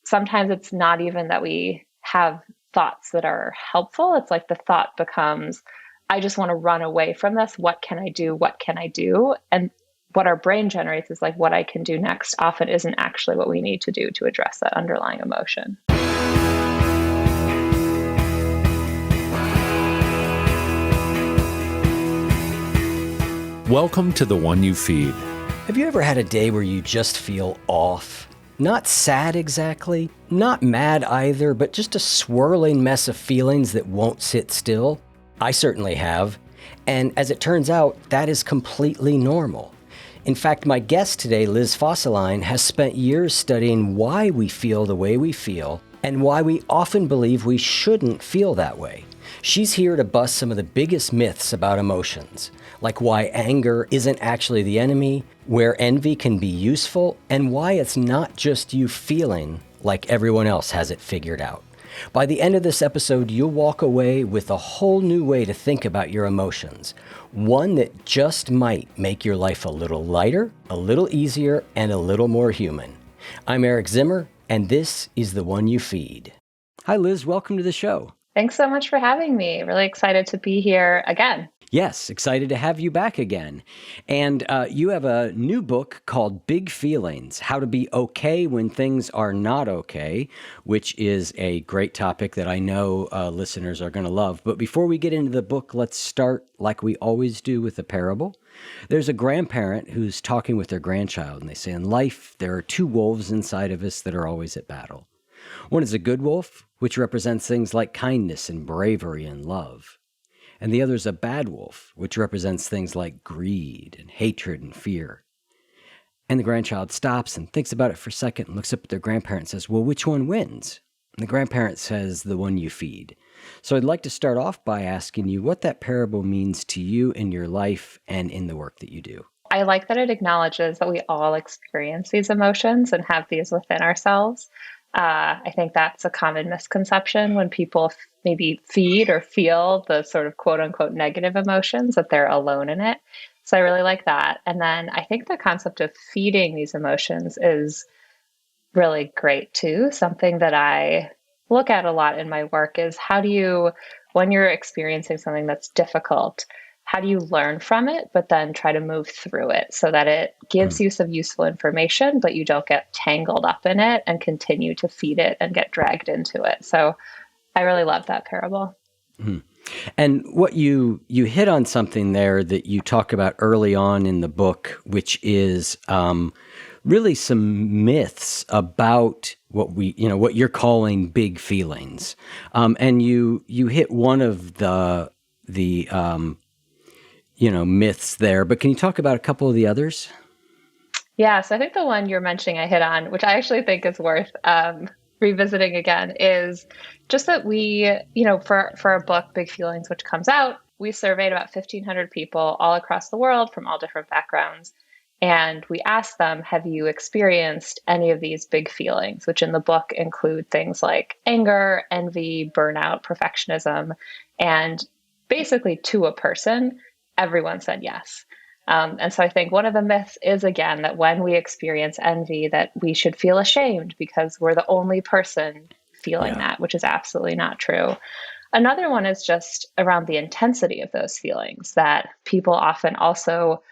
sometimes it's not even that we have thoughts that are helpful. It's like the thought becomes, I just want to run away from this. What can I do? What can I do? And what our brain generates is like what I can do next often isn't actually what we need to do to address that underlying emotion. Welcome to The One You Feed. Have you ever had a day where you just feel off? Not sad exactly, not mad either, but just a swirling mess of feelings that won't sit still? I certainly have. And as it turns out, that is completely normal. In fact, my guest today, Liz Fosslien, has spent years studying why we feel the way we feel and why we often believe we shouldn't feel that way. She's here to bust some of the biggest myths about emotions, like why anger isn't actually the enemy, where envy can be useful, and why it's not just you feeling like everyone else has it figured out. By the end of this episode, you'll walk away with a whole new way to think about your emotions, one that just might make your life a little lighter, a little easier, and a little more human. I'm Eric Zimmer, and this is The One You Feed. Hi, Liz. Welcome to the show. Thanks so much for having me. Really excited to be here again. Yes, excited to have you back again. And you have a new book called Big Feelings, How to Be Okay When Things Are Not Okay, which is a great topic that I know listeners are going to love. But before we get into the book, let's start like we always do with a parable. There's a grandparent who's talking with their grandchild, and they say, in life, there are two wolves inside of us that are always at battle. One is a good wolf, which represents things like kindness and bravery and love. And the other is a bad wolf, which represents things like greed and hatred and fear. And the grandchild stops and thinks about it for a second and looks up at their grandparent and says, well, which one wins? And the grandparent says, the one you feed. So I'd like to start off by asking you what that parable means to you in your life and in the work that you do. I like that it acknowledges that we all experience these emotions and have these within ourselves. I think that's a common misconception when people maybe feed or feel the sort of quote unquote negative emotions, that they're alone in it. So I really like that. And then I think the concept of feeding these emotions is really great too. Something that I look at a lot in my work is how do you, when you're experiencing something that's difficult, how do you learn from it, but then try to move through it so that it gives you some useful information, but you don't get tangled up in it and continue to feed it and get dragged into it. So I really love that parable. Mm-hmm. And what you hit on something there that you talk about early on in the book, which is really some myths about what you're calling big feelings. And you hit one of the myths there, but can you talk about a couple of the others? Yeah, so I think the one you're mentioning I hit on, which I actually think is worth revisiting again, is just that we, for our book, Big Feelings, which comes out, we surveyed about 1,500 people all across the world from all different backgrounds. And we asked them, have you experienced any of these big feelings, which in the book include things like anger, envy, burnout, perfectionism, and basically to a person, everyone said yes. And so I think one of the myths is, again, that when we experience envy, that we should feel ashamed because we're the only person feeling that, which is absolutely not true. Another one is just around the intensity of those feelings, that people often also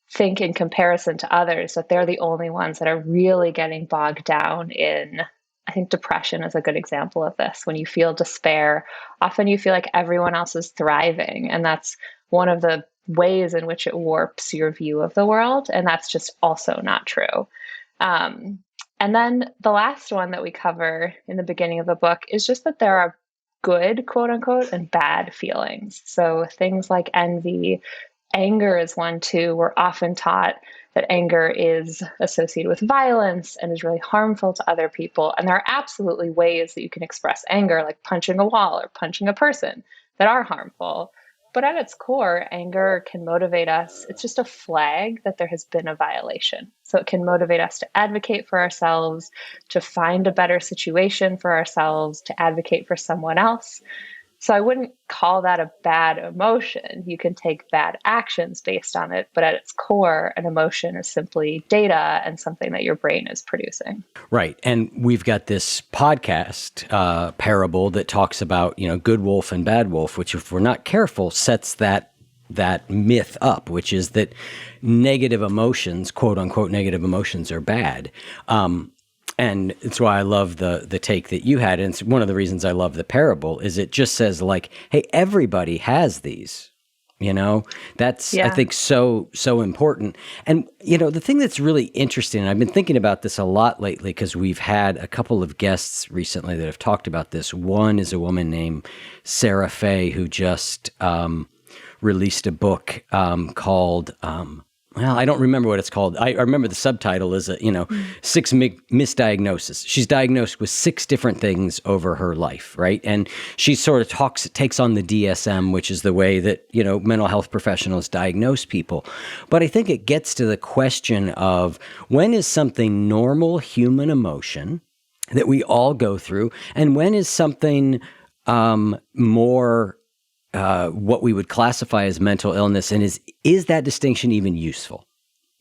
think in comparison to others that they're the only ones that are really getting bogged down in, I think depression is a good example of this. When you feel despair, often you feel like everyone else is thriving. And that's one of the ways in which it warps your view of the world. And that's just also not true. And then the last one that we cover in the beginning of the book is just that there are good, quote unquote, and bad feelings. So things like envy, anger is one too. We're often taught that anger is associated with violence and is really harmful to other people. And there are absolutely ways that you can express anger, like punching a wall or punching a person, that are harmful. But at its core, anger can motivate us. It's just a flag that there has been a violation. So it can motivate us to advocate for ourselves, to find a better situation for ourselves, to advocate for someone else. So I wouldn't call that a bad emotion. You can take bad actions based on it, but at its core, an emotion is simply data and something that your brain is producing. Right. And we've got this podcast parable that talks about, good wolf and bad wolf, which if we're not careful sets that myth up, which is that negative emotions, quote unquote, negative emotions are bad. And it's why I love the take that you had. And it's one of the reasons I love the parable is it just says like, hey, everybody has these. That's, I Yeah. think, so important. And, the thing that's really interesting, and I've been thinking about this a lot lately because we've had a couple of guests recently that have talked about this. One is a woman named Sarah Fay who just released a book called, well, I don't remember what it's called. I remember the subtitle is, six misdiagnoses. She's diagnosed with 6 different things over her life, right? And she sort of takes on the DSM, which is the way that, mental health professionals diagnose people. But I think it gets to the question of when is something normal human emotion that we all go through, and when is something more what we would classify as mental illness, and is that distinction even useful?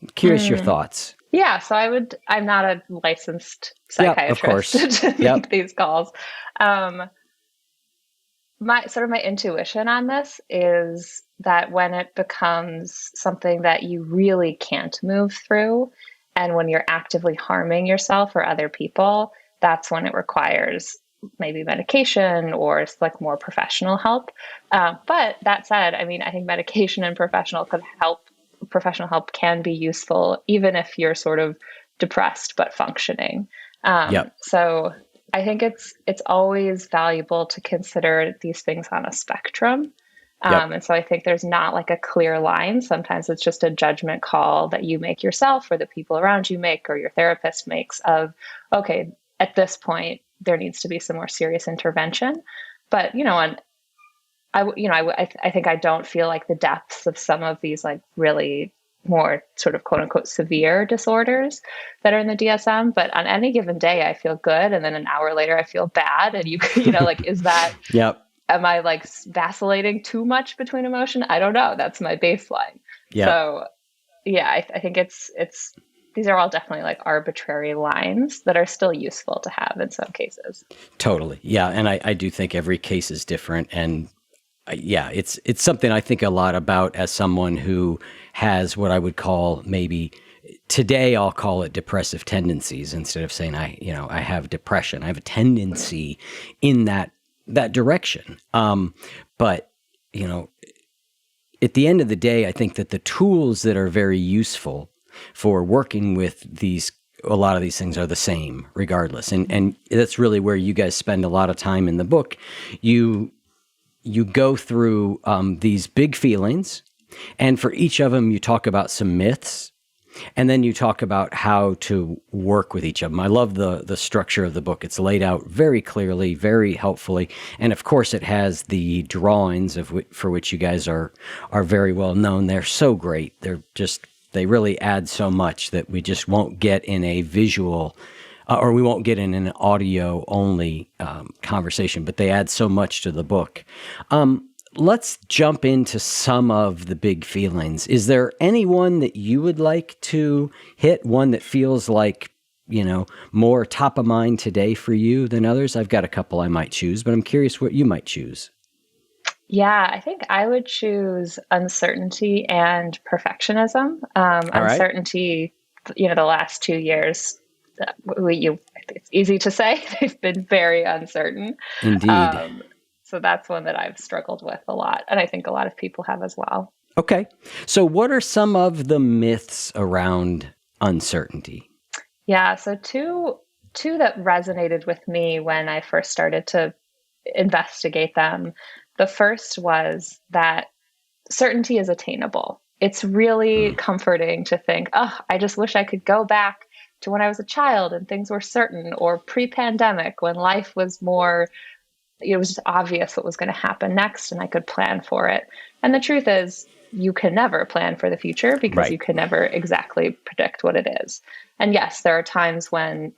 I'm curious your Mm. thoughts. Yeah, so I'm not a licensed Yep, of psychiatrist course. to make Yep. these calls. Um, my intuition on this is that when it becomes something that you really can't move through, and when you're actively harming yourself or other people, that's when it requires maybe medication or it's like more professional help. But that said, I mean, I think medication and professional help can be useful, even if you're sort of depressed but functioning. Yep. So I think it's always valuable to consider these things on a spectrum. Yep. And so I think there's not like a clear line. Sometimes it's just a judgment call that you make yourself or the people around you make or your therapist makes of, okay, at this point, there needs to be some more serious intervention. But, and I think I don't feel like the depths of some of these like really more sort of quote unquote severe disorders that are in the DSM. But on any given day, I feel good. And then an hour later, I feel bad. And like, Yep. am I like vacillating too much between emotion? I don't know. That's my baseline. Yep. So yeah, I think these are all definitely like arbitrary lines that are still useful to have in some cases. Totally. Yeah. And I do think every case is different. And yeah, it's something I think a lot about as someone who has what I would call maybe today I'll call it depressive tendencies instead of saying I have depression. I have a tendency in that direction. But at the end of the day, I think that the tools that are very useful for working with a lot of these things are the same regardless. And that's really where you guys spend a lot of time in the book. You go through these big feelings, and for each of them, you talk about some myths, and then you talk about how to work with each of them. I love the structure of the book. It's laid out very clearly, very helpfully, and of course, it has the drawings for which you guys are very well known. They're so great. They really add so much that we just won't get in a visual or we won't get in an audio only conversation, but they add so much to the book. Let's jump into some of the big feelings. Is there anyone that you would like to hit, one that feels like, more top of mind today for you than others? I've got a couple I might choose, but I'm curious what you might choose. Yeah, I think I would choose uncertainty and perfectionism. All right. Uncertainty, the last 2 years, it's easy to say they've been very uncertain. Indeed. So that's one that I've struggled with a lot. And I think a lot of people have as well. Okay. So what are some of the myths around uncertainty? Yeah. So two that resonated with me when I first started to investigate them. The first was that certainty is attainable. It's really comforting to think, oh, I just wish I could go back to when I was a child and things were certain, or pre-pandemic when life was more, it was just obvious what was going to happen next and I could plan for it. And the truth is, you can never plan for the future because Right. you can never exactly predict what it is. And yes, there are times when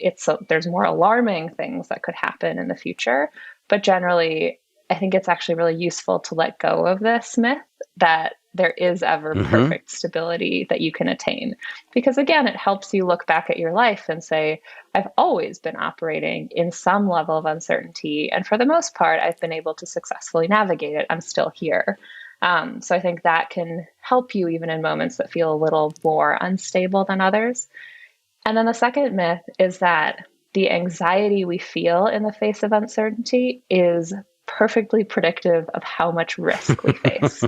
there's more alarming things that could happen in the future, but generally I think it's actually really useful to let go of this myth that there is ever Mm-hmm. perfect stability that you can attain. Because again, it helps you look back at your life and say, I've always been operating in some level of uncertainty. And for the most part, I've been able to successfully navigate it. I'm still here. So I think that can help you even in moments that feel a little more unstable than others. And then the second myth is that the anxiety we feel in the face of uncertainty is perfectly predictive of how much risk we face.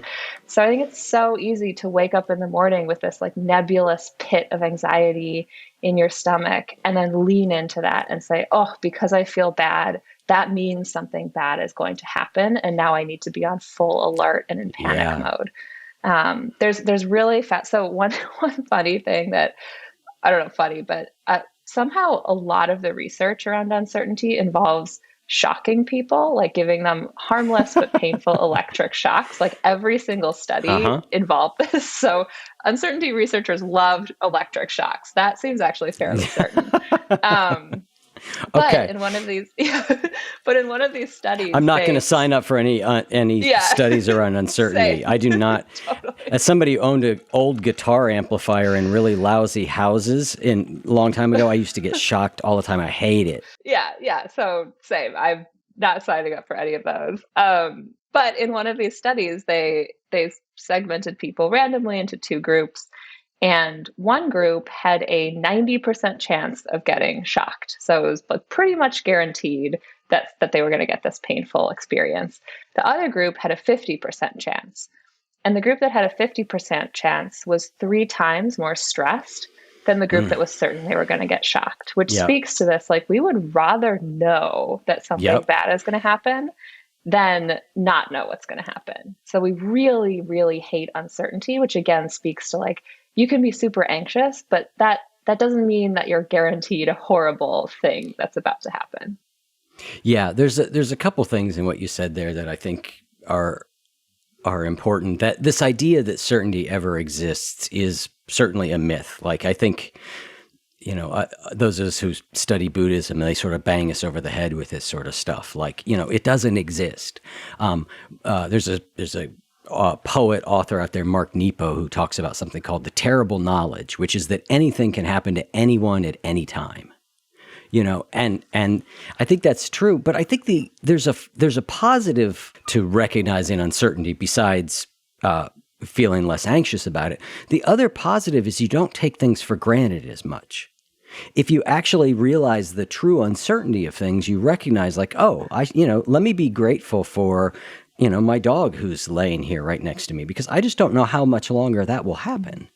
So I think it's so easy to wake up in the morning with this like nebulous pit of anxiety in your stomach and then lean into that and say, oh, because I feel bad, that means something bad is going to happen. And now I need to be on full alert and in panic Yeah. mode. There's really fast. So one funny thing that I don't know, funny, but somehow a lot of the research around uncertainty involves shocking people, like giving them harmless but painful electric shocks. Like every single study Uh-huh. involved this. So uncertainty researchers loved electric shocks. That seems actually fairly certain. Um, but Okay. in one of these, but in one of these studies, I'm not going to they, sign up for any yeah, studies around uncertainty. same, I do not. totally. As somebody who owned an old guitar amplifier in really lousy houses in a long time ago, I used to get shocked all the time. I hate it. Yeah, yeah. So same. I'm not signing up for any of those. But in one of these studies, they segmented people randomly into two groups, and one group had a 90% chance of getting shocked. So it was like pretty much guaranteed that they were going to get this painful experience. The other group had a 50% chance. And the group that had a 50% chance was three times more stressed than the group that was certain they were going to get shocked, which Yep. speaks to this. Like, we would rather know that something Yep. bad is going to happen than not know what's going to happen. So we really, really hate uncertainty, which again speaks to like, you can be super anxious, but that doesn't mean that you're guaranteed a horrible thing that's about to happen. Yeah. There's a couple things in what you said there that I think are important. That this idea that certainty ever exists is certainly a myth. Like I think, those of us who study Buddhism, they sort of bang us over the head with this sort of stuff. Like, it doesn't exist. There's a poet author out there, Mark Nepo, who talks about something called the terrible knowledge, which is that anything can happen to anyone at any time. And I think that's true. But I think there's a positive to recognizing uncertainty besides feeling less anxious about it. The other positive is you don't take things for granted as much. If you actually realize the true uncertainty of things, you recognize like, oh, let me be grateful for, my dog who's laying here right next to me because I just don't know how much longer that will happen.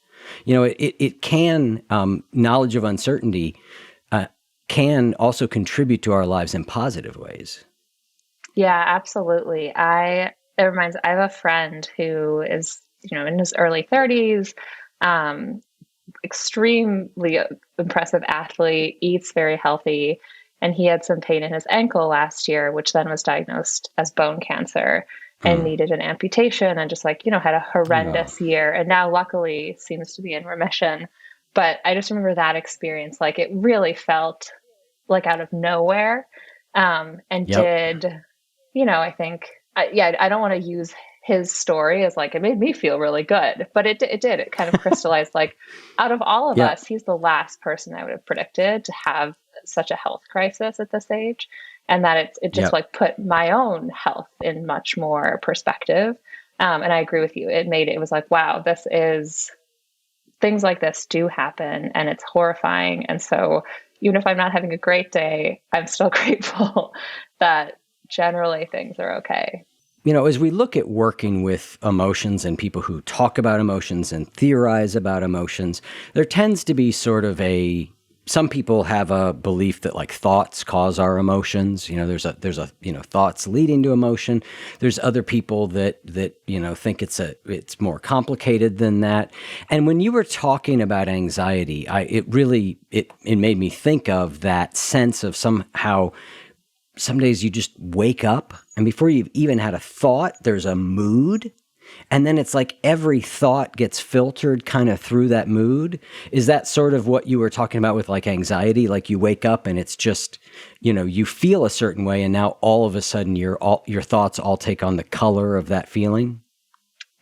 It can, knowledge of uncertainty can also contribute to our lives in positive ways. Yeah, absolutely. I have a friend who is, in his early 30s, um, extremely impressive athlete, eats very healthy, and he had some pain in his ankle last year, which then was diagnosed as bone cancer and Hmm. needed an amputation and just like, had a Oh, horrendous year. And now luckily seems to be in remission. But I just remember that experience, like it really felt like out of nowhere. And yep. did, I think, yeah, I don't want to use his story as like, it made me feel really good, but it did. It kind of crystallized like out of all of Yep. us, he's the last person I would have predicted to have such a health crisis at this age. And that it just Yep. like put my own health in much more perspective. And I agree with you. It was like, wow, things like this do happen and it's horrifying. And so even if I'm not having a great day, I'm still grateful that generally things are okay. As we look at working with emotions and people who talk about emotions and theorize about emotions, there tends to be sort of some people have a belief that like thoughts cause our emotions. There's a thoughts leading to emotion. There's other people that think it's more complicated than that. And when you were talking about anxiety, it made me think of that sense of somehow some days you just wake up and before you've even had a thought, there's a mood. And then it's like every thought gets filtered kind of through that mood. Is that sort of what you were talking about with like anxiety? Like you wake up and it's just, you feel a certain way, and now all of a sudden your thoughts all take on the color of that feeling?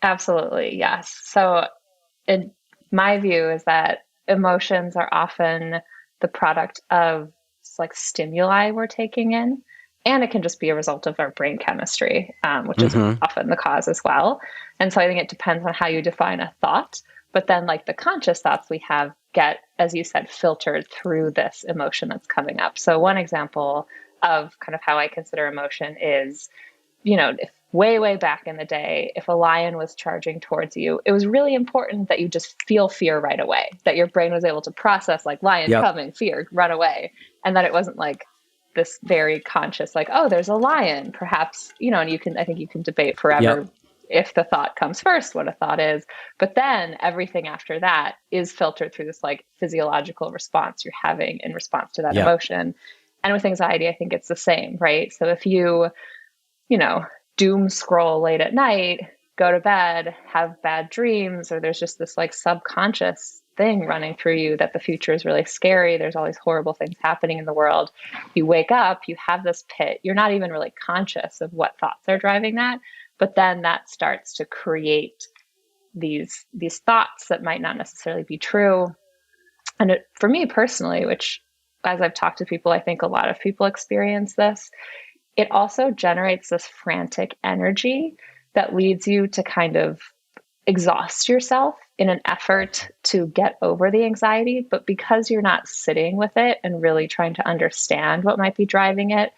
Absolutely, yes. So, in my view, is that emotions are often the product of like stimuli we're taking in, and it can just be a result of our brain chemistry, which is Mm-hmm. often the cause as well. And so, I think it depends on how you define a thought. But then, like the conscious thoughts we have get, as you said, filtered through this emotion that's coming up. So, one example of kind of how I consider emotion is, if way back in the day, if a lion was charging towards you, it was really important that you just feel fear right away, that your brain was able to process like lion Yep. coming, fear, run away. And that it wasn't like this very conscious, like, oh, there's a lion, perhaps, and I think you can debate Yep. forever if the thought comes first, what a thought is. But then everything after that is filtered through this like physiological response you're having in response to that Yep. emotion. And with anxiety, I think it's the same, right? So if you know, doom scroll late at night, go to bed, have bad dreams, or there's just this like subconscious thing running through you that the future is really scary. There's all these horrible things happening in the world. You wake up, you have this pit. You're not even really conscious of what thoughts are driving that, but then that starts to create these thoughts that might not necessarily be true. And for me personally, which as I've talked to people, I think a lot of people experience this, it also generates this frantic energy that leads you to kind of exhaust yourself in an effort to get over the anxiety. But because you're not sitting with it and really trying to understand what might be driving it,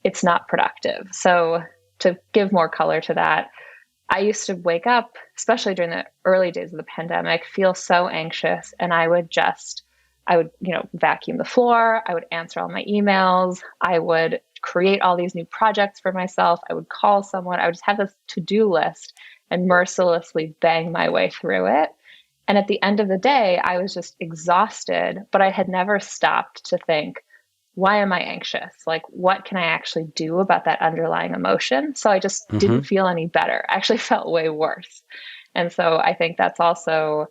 it's not productive. So, to give more color to that, I used to wake up, especially during the early days of the pandemic, feel so anxious. And I would, vacuum the floor. I would answer all my emails. I would create all these new projects for myself. I would call someone. I would just have this to-do list and mercilessly bang my way through it. And at the end of the day, I was just exhausted, but I had never stopped to think, why am I anxious? Like, what can I actually do about that underlying emotion? So I just didn't Mm-hmm. feel any better. I actually felt way worse. And so I think that's also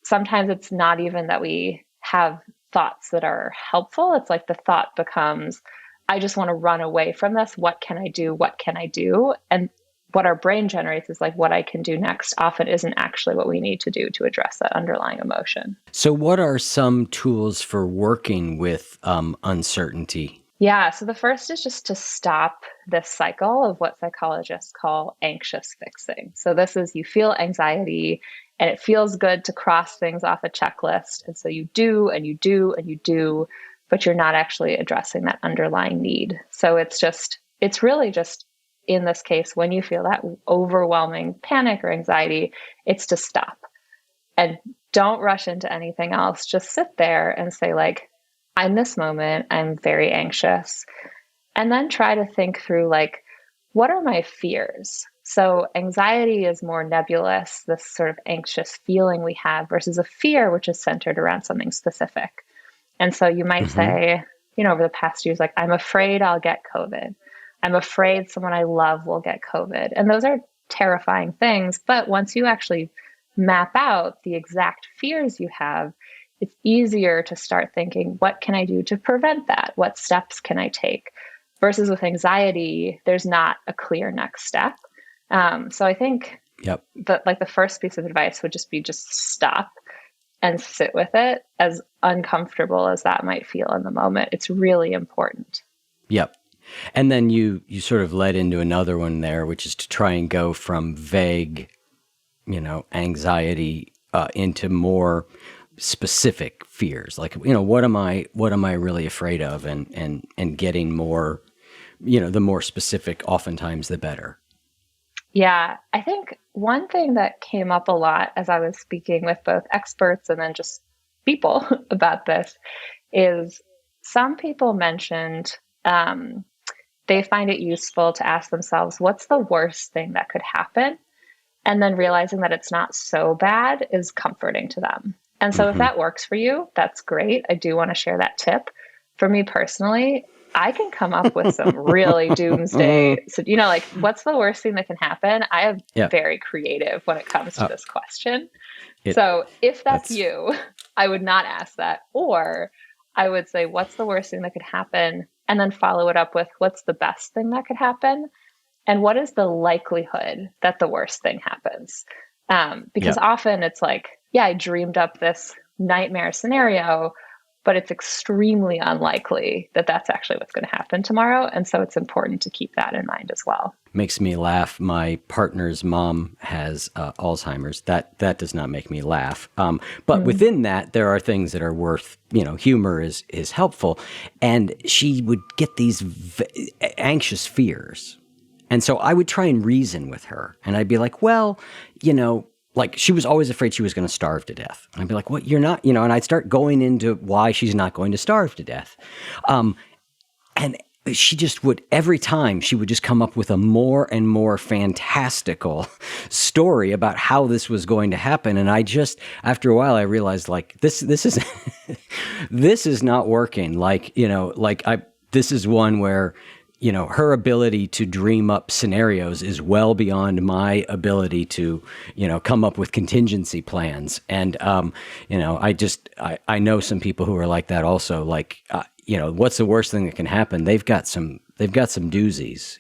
sometimes it's not even that we have thoughts that are helpful. It's like the thought becomes, I just want to run away from this. What can I do? What can I do? And what our brain generates is like what I can do next often isn't actually what we need to do to address that underlying emotion. So, what are some tools for working with uncertainty? Yeah. So the first is just to stop this cycle of what psychologists call anxious fixing. So this is you feel anxiety and it feels good to cross things off a checklist. And so you do and you do and you do, but you're not actually addressing that underlying need. So it's really just in this case, when you feel that overwhelming panic or anxiety, it's to stop and don't rush into anything else. Just sit there and say, like, in this moment, I'm very anxious. And then try to think through, like, what are my fears? So, anxiety is more nebulous, this sort of anxious feeling we have, versus a fear, which is centered around something specific. And so you might Mm-hmm. say, over the past years, like, I'm afraid I'll get COVID. I'm afraid someone I love will get COVID. And those are terrifying things. But once you actually map out the exact fears you have, it's easier to start thinking, what can I do to prevent that? What steps can I take? Versus with anxiety, there's not a clear next step. So I think Yep. that like the first piece of advice would just be just stop and sit with it, as uncomfortable as that might feel in the moment. It's really important. Yep. And then you sort of led into another one there, which is to try and go from vague, anxiety into more specific fears. Like, what am I really afraid of, and getting more, the more specific, oftentimes the better. Yeah, I think one thing that came up a lot as I was speaking with both experts and then just people about this is some people mentioned they find it useful to ask themselves, what's the worst thing that could happen? And then realizing that it's not so bad is comforting to them. And so if Mm-hmm. that works for you, that's great. I do want to share that tip. For me personally, I can come up with some really doomsday. So, like, what's the worst thing that can happen? I am Yeah. very creative when it comes to this question. It So if that's that's you, I would not ask that. Or I would say, what's the worst thing that could happen? And then follow it up with, what's the best thing that could happen? And what is the likelihood that the worst thing happens? Because yeah. often it's like, yeah, I dreamed up this nightmare scenario, but it's extremely unlikely that that's actually what's going to happen tomorrow. And so it's important to keep that in mind as well. Makes me laugh. My partner's mom has Alzheimer's. That does not make me laugh. But within that, there are things that are worth. Humor is helpful, and she would get these anxious fears, and so I would try and reason with her, and I'd be like, well, like she was always afraid she was going to starve to death. And I'd be like, what? You're not, and I'd start going into why she's not going to starve to death. And she just would, every time she would just come up with a more and more fantastical story about how this was going to happen. And I just, after a while, I realized like, this is, this is not working. Like, this is one where, her ability to dream up scenarios is well beyond my ability to, come up with contingency plans. And, I know some people who are like that also, like, what's the worst thing that can happen? They've got some doozies,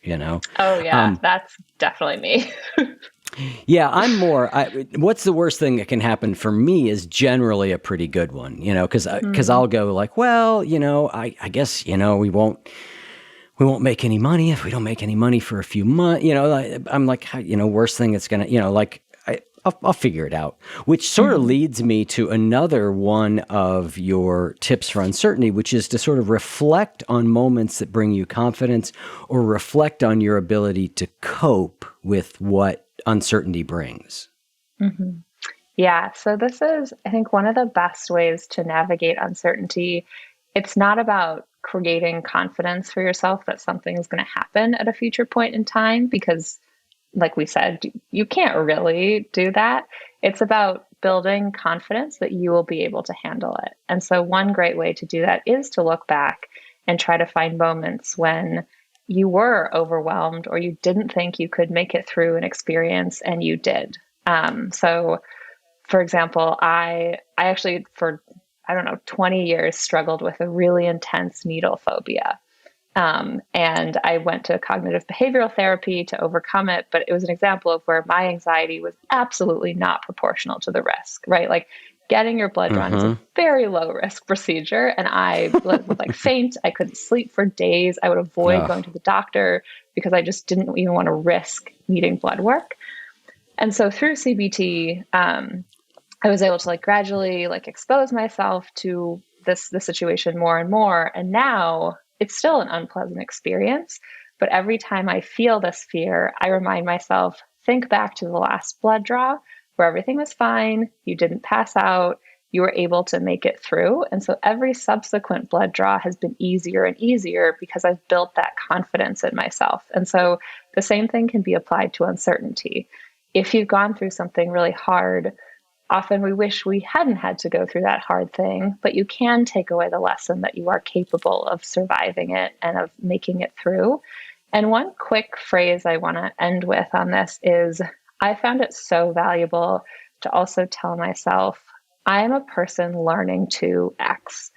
Oh yeah, that's definitely me. Yeah, I'm more. What's the worst thing that can happen for me is generally a pretty good one, because I'll go like, well, I guess we won't make any money if we don't make any money for a few months. I'm like, worst thing that's gonna, I'll figure it out. Which sort of leads me to another one of your tips for uncertainty, which is to sort of reflect on moments that bring you confidence, or reflect on your ability to cope with what uncertainty brings. Mm-hmm. Yeah. So this is, I think, one of the best ways to navigate uncertainty. It's not about creating confidence for yourself that something is going to happen at a future point in time, because like we said, you can't really do that. It's about building confidence that you will be able to handle it. And so one great way to do that is to look back and try to find moments when you were overwhelmed or you didn't think you could make it through an experience and you did. So for example, I actually, for, I don't know, 20 years struggled with a really intense needle phobia. And I went to cognitive behavioral therapy to overcome it, but it was an example of where my anxiety was absolutely not proportional to the risk, right? Like getting your blood drawn is a very low risk procedure. And I would like faint. I couldn't sleep for days. I would avoid going to the doctor because I just didn't even want to risk needing blood work. And so through CBT, I was able to like gradually like expose myself to the situation more and more. And now it's still an unpleasant experience, but every time I feel this fear, I remind myself, think back to the last blood draw where everything was fine. You didn't pass out. You were able to make it through. And so every subsequent blood draw has been easier and easier because I've built that confidence in myself. And so the same thing can be applied to uncertainty. If you've gone through something really hard, often we wish we hadn't had to go through that hard thing, but you can take away the lesson that you are capable of surviving it and of making it through. And one quick phrase I want to end with on this is I found it so valuable to also tell myself, I am a person learning to X.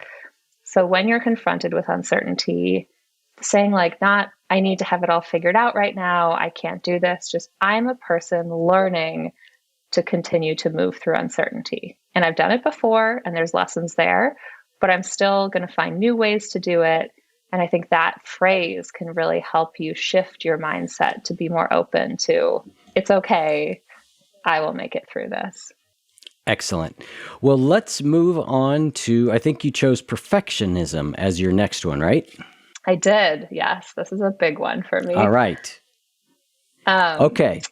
So when you're confronted with uncertainty, saying like, not, I need to have it all figured out right now, I can't do this, just I'm a person learning to continue to move through uncertainty. And I've done it before and there's lessons there, but I'm still going to find new ways to do it. And I think that phrase can really help you shift your mindset to be more open to, it's okay, I will make it through this. Excellent. Well, let's move on to, I think you chose perfectionism as your next one, right? I did. Yes. This is a big one for me. All right. Okay.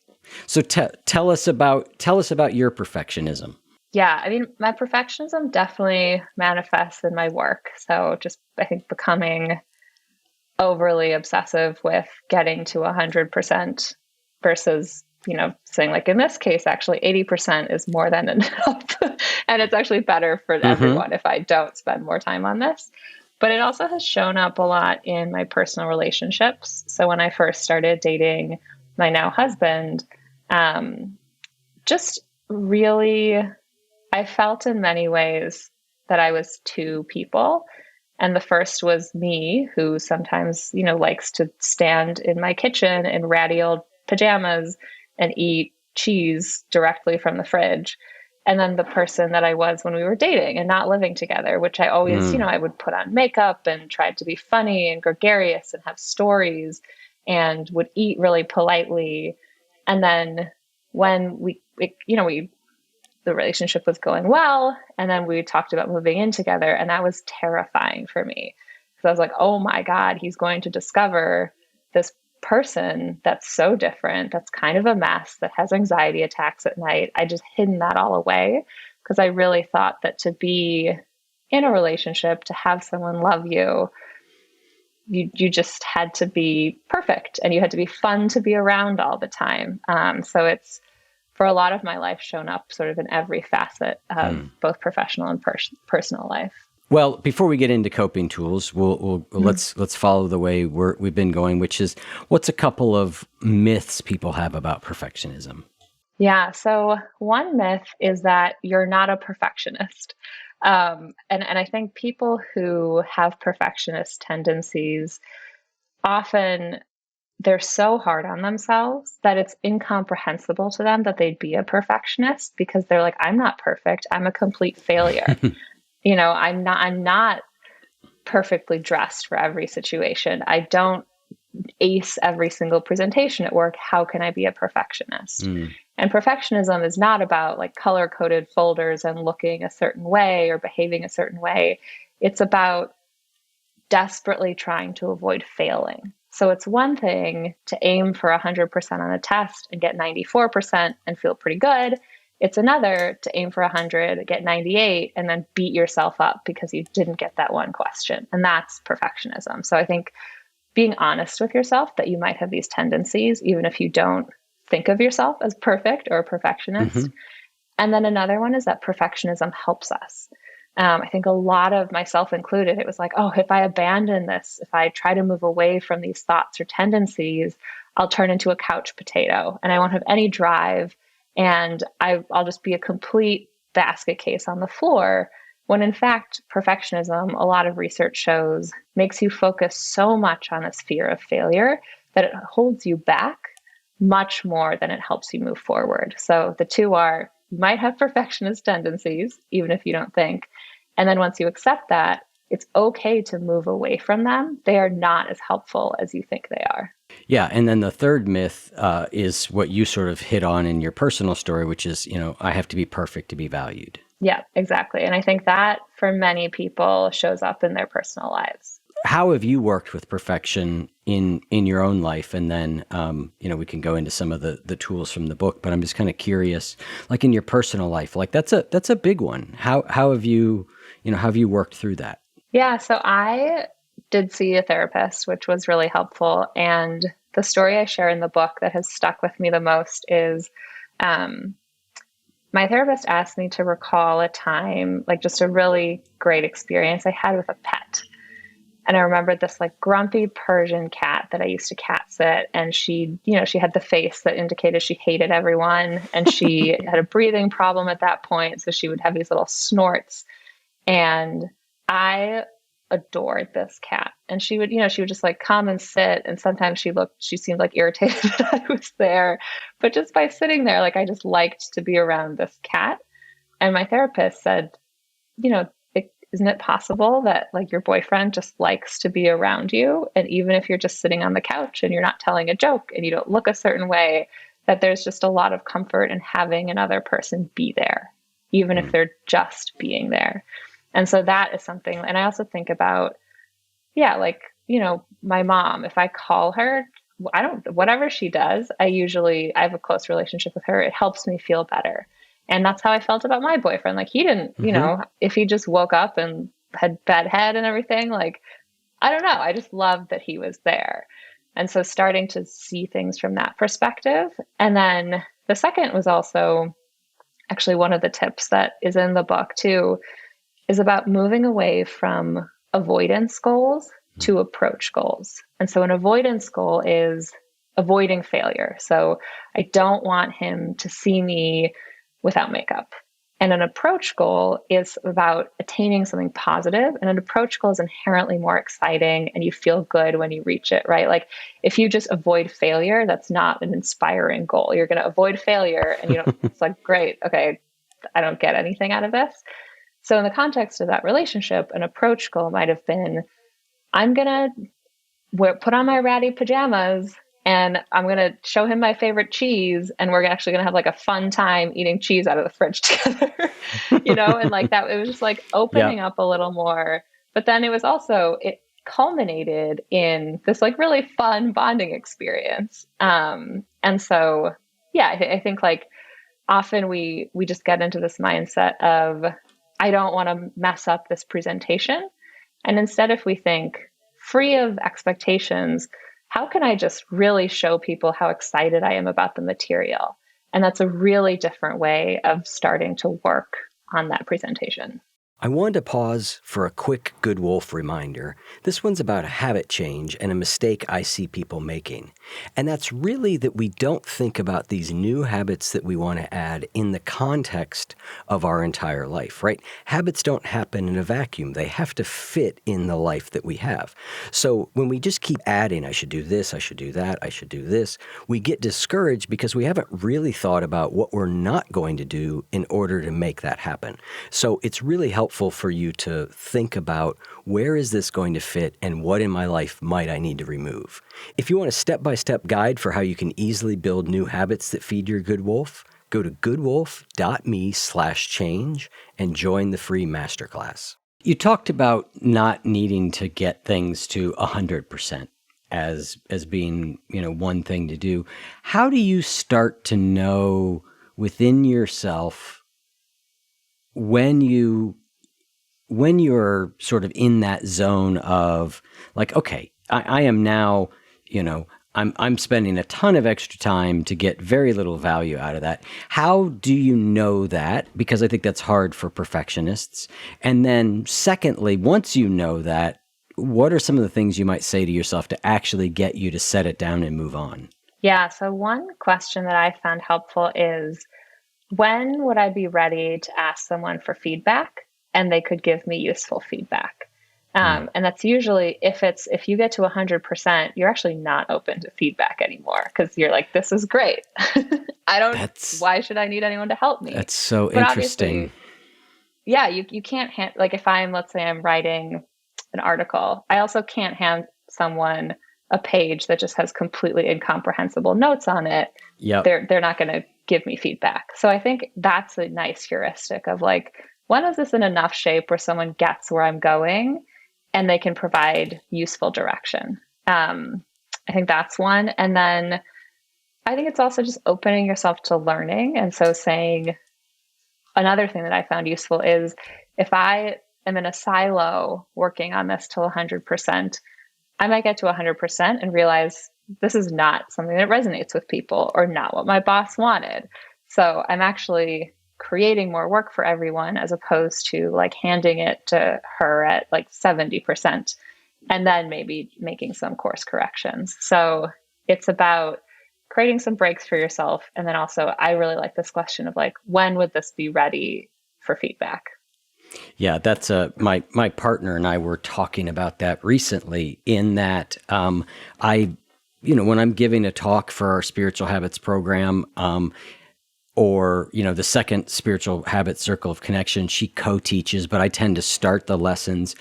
So tell us about your perfectionism. Yeah, I mean, my perfectionism definitely manifests in my work. So just, I think, becoming overly obsessive with getting to 100% versus, saying like in this case, actually 80% is more than enough. And it's actually better for everyone if I don't spend more time on this. But it also has shown up a lot in my personal relationships. So when I first started dating my now husband, um, just really, I felt in many ways that I was two people. And the first was me, who sometimes, likes to stand in my kitchen in ratty old pajamas and eat cheese directly from the fridge. And then the person that I was when we were dating and not living together, which I always, Mm. I would put on makeup and tried to be funny and gregarious and have stories and would eat really politely. And then when we the relationship was going well. And then we talked about moving in together. And that was terrifying for me. Because I was like, oh my God, he's going to discover this person that's so different, that's kind of a mess, that has anxiety attacks at night. I just hidden that all away because I really thought that to be in a relationship, to have someone love you, you just had to be perfect and you had to be fun to be around all the time. So it's for a lot of my life shown up sort of in every facet of both professional and personal life. Well, before we get into coping tools, let's follow the way we've been going, which is what's a couple of myths people have about perfectionism? Yeah. So one myth is that you're not a perfectionist. And I think people who have perfectionist tendencies often they're so hard on themselves that it's incomprehensible to them that they'd be a perfectionist because they're like, I'm not perfect. I'm a complete failure. I'm not perfectly dressed for every situation. I don't ace every single presentation at work. How can I be a perfectionist? And perfectionism is not about like color coded folders and looking a certain way or behaving a certain way. It's about desperately trying to avoid failing. So it's one thing to aim for 100% on a test and get 94% and feel pretty good. It's another to aim for 100, get 98, and then beat yourself up because you didn't get that one question. And that's perfectionism. So I think being honest with yourself that you might have these tendencies, even if you don't think of yourself as perfect or a perfectionist. And then another one is that perfectionism helps us. I think a lot of myself included, it was like, oh, if I abandon this, if I try to move away from these thoughts or tendencies, I'll turn into a couch potato and I won't have any drive. And I'll just be a complete basket case on the floor. When in fact, perfectionism, a lot of research shows, makes you focus so much on this fear of failure that it holds you back much more than it helps you move forward. So the two are you might have perfectionist tendencies, even if you don't think. And then once you accept that, it's okay to move away from them. They are not as helpful as you think they are. Yeah. And then the third myth is what you sort of hit on in your personal story, which is, I have to be perfect to be valued. Yeah, exactly. And I think that for many people shows up in their personal lives. How have you worked with perfection in your own life? And then, we can go into some of the tools from the book, but I'm just kind of curious, like in your personal life, like that's a big one. How have you, how have you worked through that? Yeah, so I did see a therapist, which was really helpful. And the story I share in the book that has stuck with me the most is um, my therapist asked me to recall a time, like just a really great experience I had with a pet. And I remembered this like grumpy Persian cat that I used to cat sit. And she had the face that indicated she hated everyone. And she had a breathing problem at that point. So she would have these little snorts. And I adored this cat. And she would just like come and sit. And sometimes she seemed like irritated that I was there. But just by sitting there, like I just liked to be around this cat. And my therapist said, you know, isn't it possible that like your boyfriend just likes to be around you? And even if you're just sitting on the couch and you're not telling a joke and you don't look a certain way, that there's just a lot of comfort in having another person be there, even if they're just being there. And so that is something. And I also think about, yeah, like, my mom, if I call her, whatever she does, I have a close relationship with her. It helps me feel better. And that's how I felt about my boyfriend. Like he didn't, if he just woke up and had bad head and everything, like, I don't know. I just loved that he was there. And so starting to see things from that perspective. And then the second was also actually one of the tips that is in the book too, is about moving away from avoidance goals to approach goals. And so an avoidance goal is avoiding failure. So I don't want him to see me without makeup. And an approach goal is about attaining something positive. And an approach goal is inherently more exciting and you feel good when you reach it, right? Like if you just avoid failure, that's not an inspiring goal. You're going to avoid failure and it's like, great, okay, I don't get anything out of this. So in the context of that relationship, an approach goal might have been, I'm going to put on my ratty pajamas and I'm going to show him my favorite cheese. And we're actually going to have like a fun time eating cheese out of the fridge together, and like that, it was just like opening up a little more. But then it culminated in this like really fun bonding experience. And so, yeah, I think like often we just get into this mindset of, I don't want to mess up this presentation. And instead, if we think free of expectations, how can I just really show people how excited I am about the material? And that's a really different way of starting to work on that presentation. I wanted to pause for a quick Good Wolf reminder. This one's about a habit change and a mistake I see people making. And that's really that we don't think about these new habits that we want to add in the context of our entire life, right? Habits don't happen in a vacuum. They have to fit in the life that we have. So when we just keep adding, I should do this, I should do that, I should do this, we get discouraged because we haven't really thought about what we're not going to do in order to make that happen. So it's really helpful for you to think about, where is this going to fit and what in my life might I need to remove? If you want a step-by-step guide for how you can easily build new habits that feed your good wolf, go to goodwolf.me/change and join the free masterclass. You talked about not needing to get things to 100% as being, one thing to do. How do you start to know within yourself when you're sort of in that zone of like, okay, I am now, I'm spending a ton of extra time to get very little value out of that. How do you know that? Because I think that's hard for perfectionists. And then secondly, once you know that, what are some of the things you might say to yourself to actually get you to set it down and move on? Yeah. So one question that I found helpful is, when would I be ready to ask someone for feedback and they could give me useful feedback? And that's usually if you get to 100%, you're actually not open to feedback anymore because you're like, this is great. Why should I need anyone to help me? That's so interesting. Yeah, you can't like if let's say I'm writing an article, I also can't hand someone a page that just has completely incomprehensible notes on it. Yeah, they're not going to give me feedback. So I think that's a nice heuristic of like, when is this in enough shape where someone gets where I'm going and they can provide useful direction? I think that's one. And then I think it's also just opening yourself to learning. And so saying, another thing that I found useful is, if I am in a silo working on this till 100%, I might get to 100% and realize this is not something that resonates with people or not what my boss wanted. So I'm actually creating more work for everyone as opposed to like handing it to her at like 70% and then maybe making some course corrections. So it's about creating some breaks for yourself. And then also, I really like this question of like, when would this be ready for feedback? Yeah, that's my partner and I were talking about that recently, in that when I'm giving a talk for our spiritual habits program, or, the second spiritual habits circle of connection, she co-teaches, but I tend to start the lessons.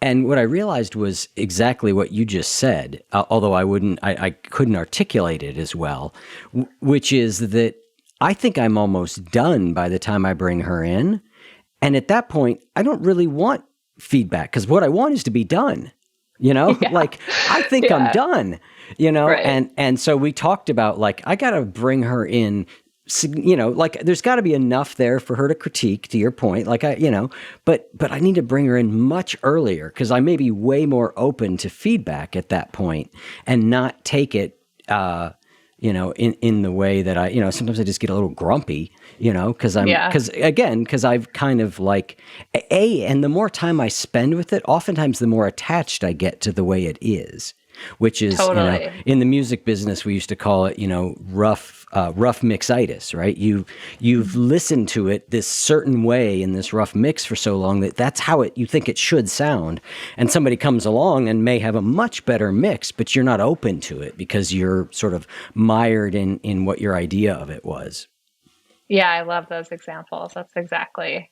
And what I realized was exactly what you just said, although I couldn't articulate it as well, which is that I think I'm almost done by the time I bring her in. And at that point, I don't really want feedback, because what I want is to be done, like I think I'm done, right. And so we talked about like, I got to bring her in, like there's got to be enough there for her to critique, to your point, like but I need to bring her in much earlier, because I may be way more open to feedback at that point and not take it in the way that sometimes I just get a little grumpy, Yeah, because I've kind of like, and the more time I spend with it, oftentimes the more attached I get to the way it is, which is, totally. in the music business, we used to call it, rough mixitis, right? You've listened to it this certain way in this rough mix for so long that that's how you think it should sound. And somebody comes along and may have a much better mix, but you're not open to it because you're sort of mired in what your idea of it was. Yeah, I love those examples. That's exactly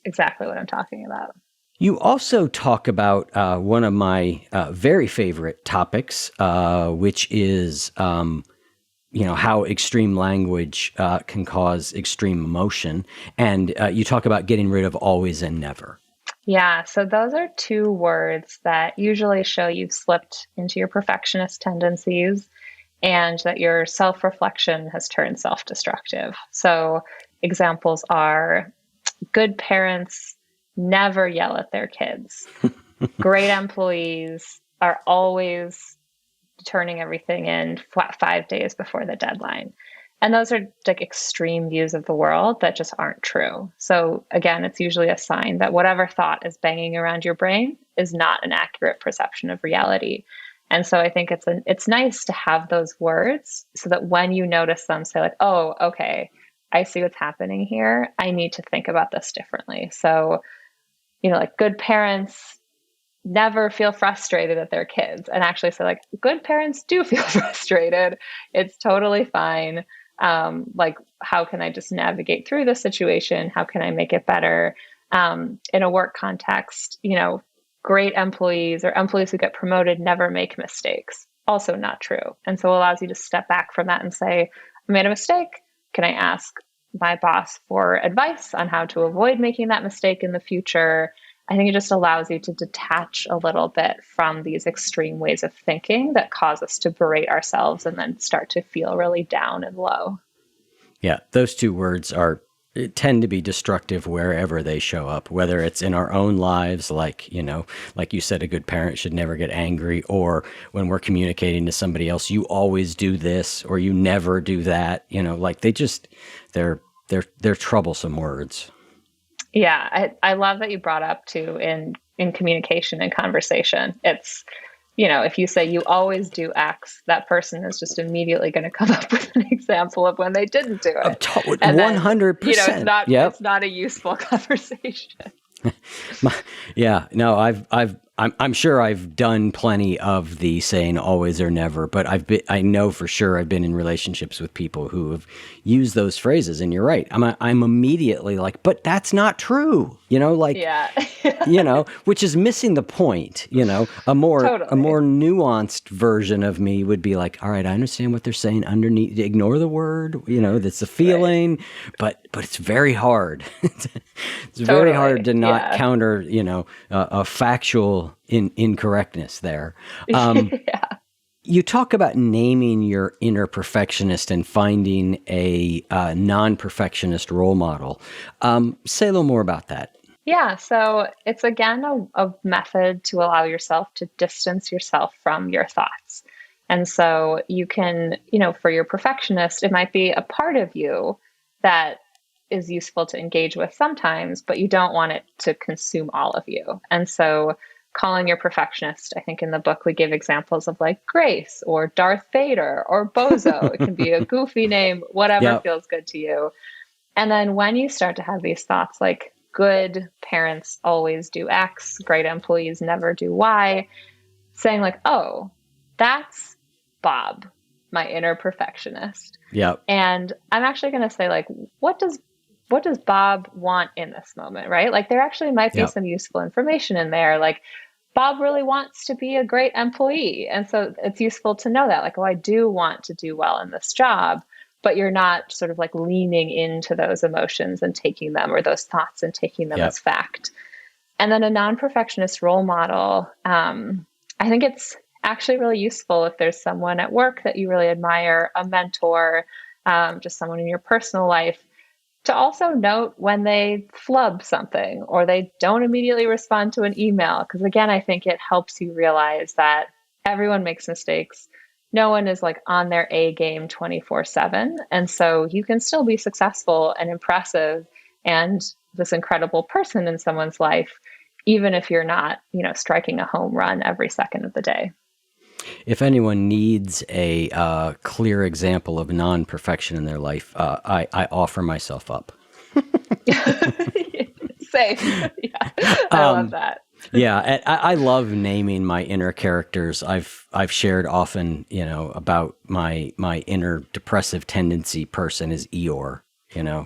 what I'm talking about. You also talk about one of my very favorite topics, which is how extreme language can cause extreme emotion. And you talk about getting rid of always and never. Yeah, so those are two words that usually show you've slipped into your perfectionist tendencies and that your self reflection has turned self destructive. So, examples are good parents never yell at their kids, great employees are always turning everything in 5 days before the deadline. And those are like extreme views of the world that just aren't true. So, again, it's usually a sign that whatever thought is banging around your brain is not an accurate perception of reality. And so I think it's nice to have those words so that when you notice them, say like, oh, okay, I see what's happening here. I need to think about this differently. So, like good parents never feel frustrated at their kids and actually say like good parents do feel frustrated. It's totally fine. Like how can I just navigate through this situation? How can I make it better? In a work context, great employees or employees who get promoted never make mistakes. Also not true. And so it allows you to step back from that and say, I made a mistake. Can I ask my boss for advice on how to avoid making that mistake in the future? I think it just allows you to detach a little bit from these extreme ways of thinking that cause us to berate ourselves and then start to feel really down and low. Yeah, those two words tend to be destructive wherever they show up, whether it's in our own lives, like you said, a good parent should never get angry, or when we're communicating to somebody else, you always do this or you never do that, like they're troublesome words. Yeah, I love that you brought up too in communication and conversation. It's, if you say you always do X, that person is just immediately going to come up with an example of when they didn't do it. And then, 100%. Yep. it's not a useful conversation. Yeah, no, I'm sure I've done plenty of the saying always or never, but I know for sure I've been in relationships with people who have used those phrases, and you're right. I'm immediately like, but that's not true. Yeah. Which is missing the point. A more nuanced version of me would be like, all right, I understand what they're saying underneath. Ignore the word. That's a feeling, right. but it's very hard. It's very hard to not counter, a factual incorrectness there. Yeah. You talk about naming your inner perfectionist and finding a non-perfectionist role model. Say a little more about that. Yeah, so it's again a method to allow yourself to distance yourself from your thoughts. And so you can, for your perfectionist, it might be a part of you that is useful to engage with sometimes, but you don't want it to consume all of you. And so calling your perfectionist, I think in the book we give examples of like Grace or Darth Vader or Bozo. It can be a goofy name, whatever Yep. feels good to you. And then when you start to have these thoughts like good parents always do X, great employees never do Y, saying like, oh, that's Bob, my inner perfectionist. Yep. And I'm actually going to say like, what does Bob want in this moment, right? Like there actually might be Yep. some useful information in there. Like Bob really wants to be a great employee. And so it's useful to know that like, oh, I do want to do well in this job, but you're not sort of like leaning into those emotions and taking them or those thoughts and taking them Yep. as fact. And then a non-perfectionist role model, I think it's actually really useful if there's someone at work that you really admire, a mentor, just someone in your personal life, to also note when they flub something or they don't immediately respond to an email. Because again, I think it helps you realize that everyone makes mistakes. no one is like on their A game 24/7. And so you can still be successful and impressive and this incredible person in someone's life, even if you're not, striking a home run every second of the day. If anyone needs a clear example of non-perfection in their life, I offer myself up. Same. Yeah, I love that. Yeah, I love naming my inner characters. I've shared often, about my inner depressive tendency person is Eeyore,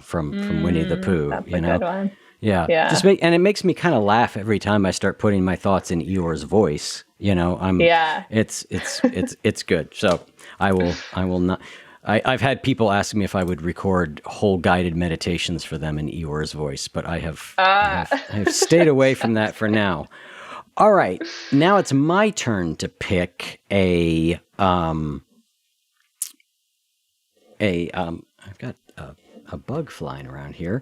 from Winnie the Pooh. That's a good one. Yeah, Yeah. and it makes me kind of laugh every time I start putting my thoughts in Eeyore's voice. Yeah. It's good. So I will not. I've had people ask me if I would record whole guided meditations for them in Eeyore's voice, but I have stayed away from that for now. All right, now it's my turn to pick I've got a bug flying around here.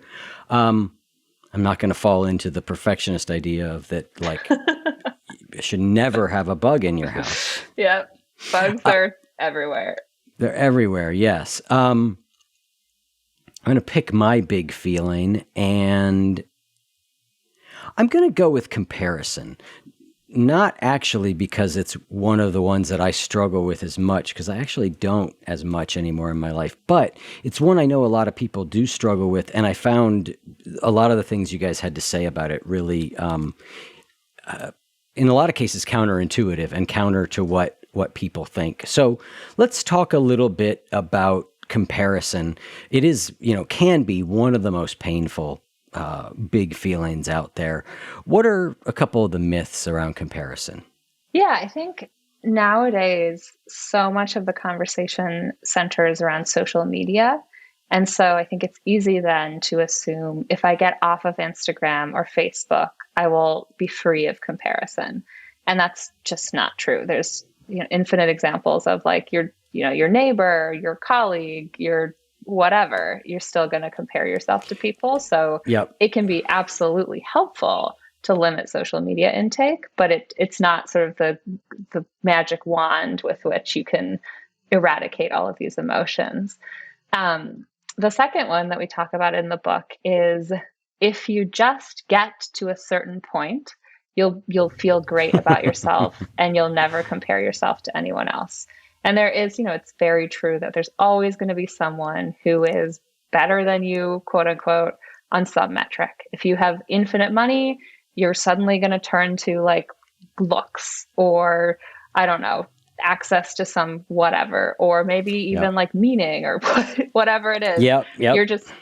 I'm not going to fall into the perfectionist idea of that, like, you should never have a bug in your house. Yep. Bugs are everywhere. They're everywhere, yes. I'm going to pick my big feeling, and I'm going to go with comparison. Not actually because it's one of the ones that I struggle with as much, because I actually don't as much anymore in my life, but it's one I know a lot of people do struggle with, and I found a lot of the things you guys had to say about it really, in a lot of cases, counterintuitive and counter to what people think. So let's talk a little bit about comparison. It is, can be one of the most painful big feelings out there. What are a couple of the myths around comparison? Yeah, I think nowadays so much of the conversation centers around social media. And so I think it's easy then to assume if I get off of Instagram or Facebook, I will be free of comparison. And that's just not true. There's, infinite examples of like your neighbor, your colleague, your whatever, you're still going to compare yourself to people. So Yep. it can be absolutely helpful to limit social media intake, but it's not sort of the magic wand with which you can eradicate all of these emotions. The second one that we talk about in the book is if you just get to a certain point, you'll feel great about yourself and you'll never compare yourself to anyone else. And there is, it's very true that there's always going to be someone who is better than you, quote unquote, on some metric. If you have infinite money, you're suddenly going to turn to like looks or, I don't know, access to some whatever, or maybe even like meaning or whatever it is. Yep.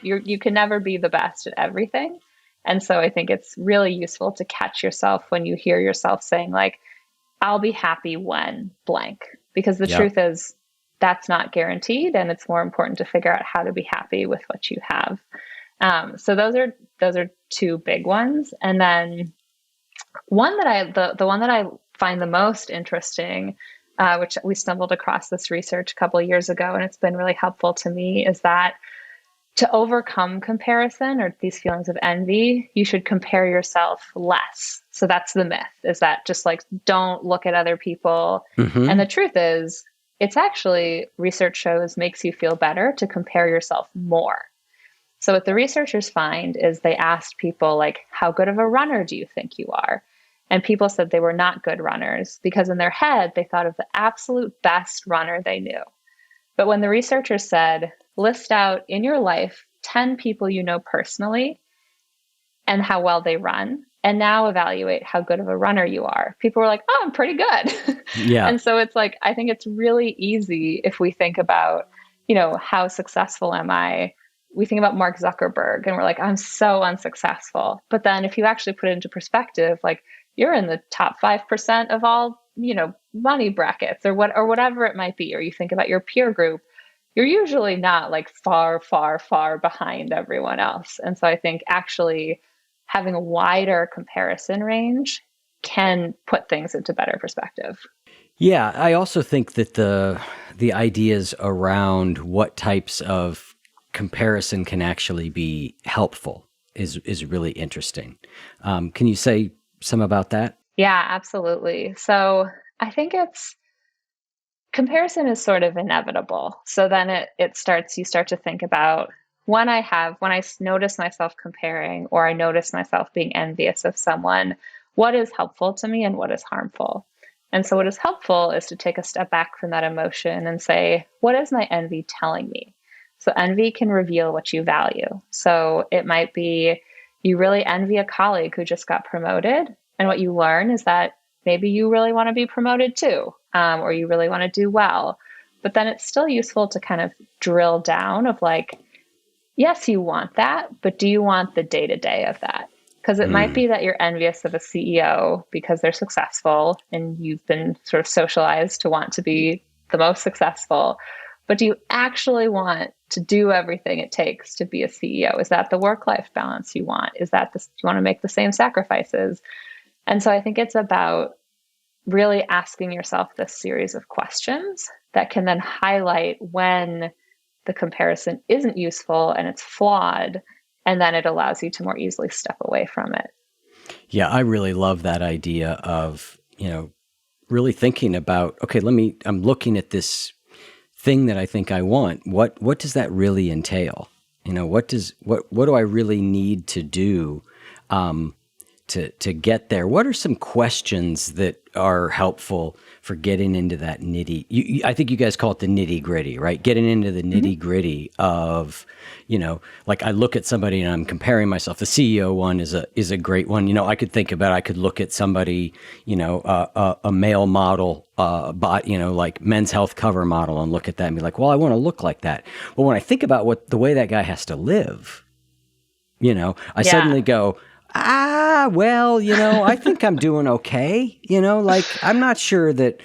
You can never be the best at everything. And so I think it's really useful to catch yourself when you hear yourself saying like, I'll be happy when blank, because the truth is that's not guaranteed. And it's more important to figure out how to be happy with what you have. So those are two big ones. And then one that the one that I find the most interesting, which we stumbled across this research a couple of years ago, and it's been really helpful to me, is that to overcome comparison or these feelings of envy, you should compare yourself less. So that's the myth, is that just like, don't look at other people. Mm-hmm. And the truth is, it's actually, research shows, makes you feel better to compare yourself more. So what the researchers find is they asked people like, how good of a runner do you think you are? And people said they were not good runners because in their head, they thought of the absolute best runner they knew. But when the researchers said, list out in your life 10 people you know personally and how well they run, and now evaluate how good of a runner you are, people were like, oh, I'm pretty good. Yeah. And so it's like, I think it's really easy if we think about, how successful am I? We think about Mark Zuckerberg and we're like, I'm so unsuccessful. But then if you actually put it into perspective, like you're in the top 5% of all, money brackets or whatever it might be, or you think about your peer group, you're usually not like far, far, far behind everyone else. And so I think actually having a wider comparison range can put things into better perspective. Yeah, I also think that the ideas around what types of comparison can actually be helpful is really interesting. Can you say some about that? Yeah, absolutely. So I think comparison is sort of inevitable. So then you start to think about when notice myself comparing or I notice myself being envious of someone, what is helpful to me and what is harmful? And so what is helpful is to take a step back from that emotion and say, what is my envy telling me? So envy can reveal what you value. So it might be you really envy a colleague who just got promoted. And what you learn is that maybe you really want to be promoted too, or you really want to do well. But then it's still useful to kind of drill down of like, yes, you want that, but do you want the day to day of that? Because it might be that you're envious of a CEO because they're successful and you've been sort of socialized to want to be the most successful. But do you actually want to do everything it takes to be a CEO? Is that the work-life balance you want? Is that do you want to make the same sacrifices? And so I think it's about really asking yourself this series of questions that can then highlight when the comparison isn't useful and it's flawed, and then it allows you to more easily step away from it. Yeah, I really love that idea of, really thinking about, okay, I'm looking at this thing that I think I want. What does that really entail? What do I really need to do to get there? What are some questions that are helpful for getting into that I think you guys call it the nitty gritty, right? Getting into the nitty gritty of, like I look at somebody and I'm comparing myself. The CEO one is a great one. I could look at somebody, a male model, like Men's Health cover model, and look at that and be like, well, I want to look like that. But when I think about the way that guy has to live, I suddenly go, well, I think I'm doing okay. Like I'm not sure that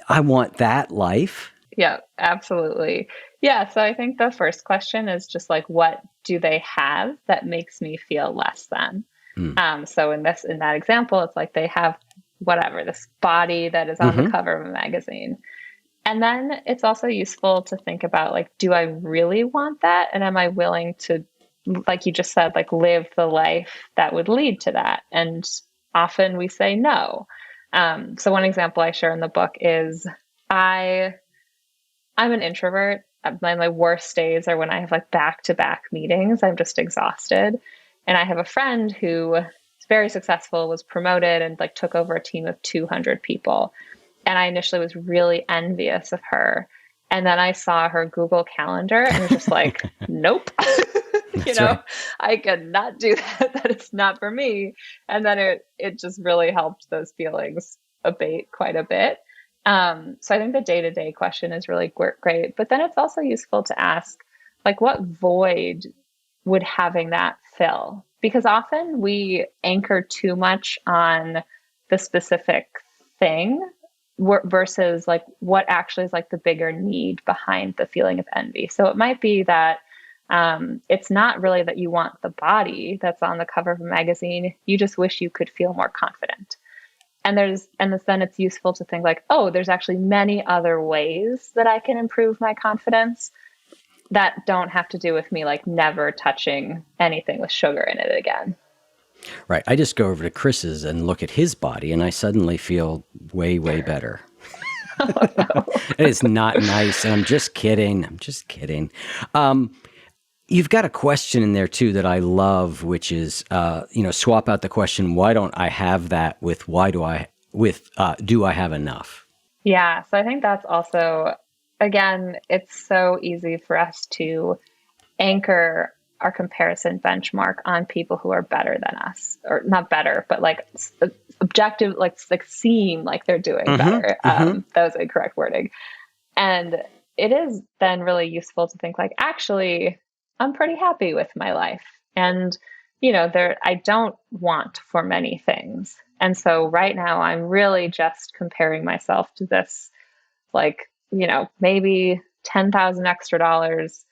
I want that life. Yeah, absolutely. Yeah. So I think the first question is just like, what do they have that makes me feel less than? So in that example, it's like they have whatever, this body that is on the cover of a magazine. And then it's also useful to think about like, do I really want that? And am I willing to, like you just said, like live the life that would lead to that? And often we say no. So one example I share in the book is I'm an introvert. My worst days are when I have like back-to-back meetings. I'm just exhausted. And I have a friend who is very successful, was promoted and like took over a team of 200 people. And I initially was really envious of her. And then I saw her Google Calendar and was just like, nope. Right. I cannot do that. That is not for me. And then it just really helped those feelings abate quite a bit. So I think the day-to-day question is really great, but then it's also useful to ask, like, what void would having that fill? Because often we anchor too much on the specific thing versus like what actually is like the bigger need behind the feeling of envy. So it might be that it's not really that you want the body that's on the cover of a magazine. You just wish you could feel more confident. And then it's useful to think like, oh, there's actually many other ways that I can improve my confidence that don't have to do with me like never touching anything with sugar in it again. Right. I just go over to Chris's and look at his body and I suddenly feel way, way better. Oh, no. It is not nice. And I'm just kidding. You've got a question in there too that I love, which is, swap out the question, why don't I have that with do I have enough? Yeah. So I think that's also, again, it's so easy for us to anchor our comparison benchmark on people who are better than us, or not better, but like objective, like seem like they're doing better. That was incorrect wording. And it is then really useful to think like, actually, I'm pretty happy with my life. And, I don't want for many things. And so right now I'm really just comparing myself to this, like, maybe 10,000 extra dollars,